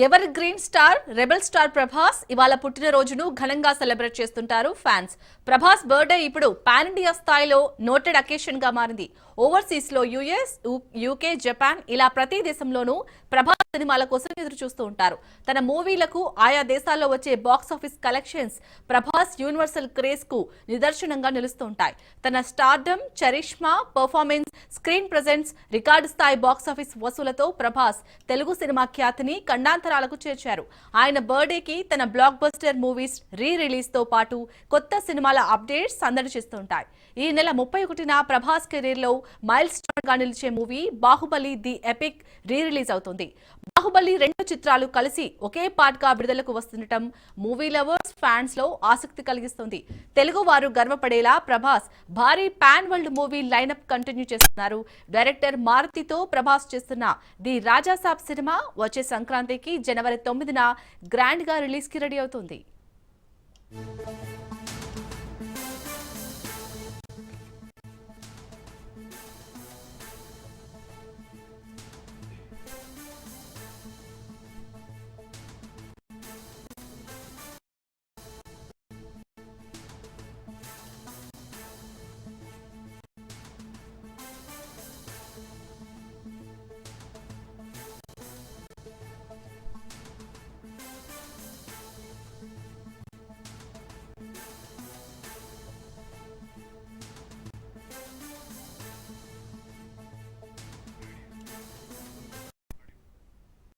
Ever green star rebel star Prabhas ఇవాళ పుట్టినరోజును ఘనంగా celebrate చేస్తుంటారు ఫ్యాన్స్. ప్రభాస్ బర్త్డే ఇప్పుడు పాన్ ఇండియా స్థాయిలో నోటెడ్ అకేషన్ గా మారింది. ఓవర్సీస్ లో యుఎస్, యూకే, జపాన్ ఇలా ప్రతి దేశంలోనూ ప్రభాస్ సినిమాల కోసం ఎదురు చూస్తూ ఉంటారు. తన మూవీలకు ఆయా దేశాల్లో వచ్చే box office collections Prabhas universal craze కు నిదర్శనంగా నిలుస్తూ ఉంటాయి. తన stardom, charisma, performance, screen presence, record స్థాయి బాక్స్ ఆఫీస్ వసూలతో ప్రభాస్ తెలుగు సినిమా ఖ్యాతిని ఖండాంతరాలకు చేర్చారు. ఆయన బర్త్డేకి తన బ్లాక్ బస్టర్ మూవీస్ రిలీజ్ తో పాటు కొత్త సినిమాల అప్డేట్స్ సందడి చేస్తుంటాయి. ఈ నెల 31న ప్రభాస్ కెరీర్ లో మైల్ స్టోన్ గా నిలిచే movie Baahubali the epic release అవుతుంది. బాహుబలి 2 చిత్రాలు కలిసి ఒకే పార్ట్ గా విడుదలకు వస్తుండటం మూవీ లవర్స్, ఫ్యాన్స్ లో ఆసక్తి కలిగిస్తుంది. తెలుగు వారు గర్వపడేలా ప్రభాస్ భారీ pan world movie lineup continue చేస్తున్నారు. డైరెక్టర్ మారుతితో ప్రభాస్ చేస్తున్న ది రాజాసాబ్ సినిమా వచ్చే సంక్రాంతికి జనవరి 9న గ్రాండ్ గా రిలీజ్ కి రెడీ అవుతుంది.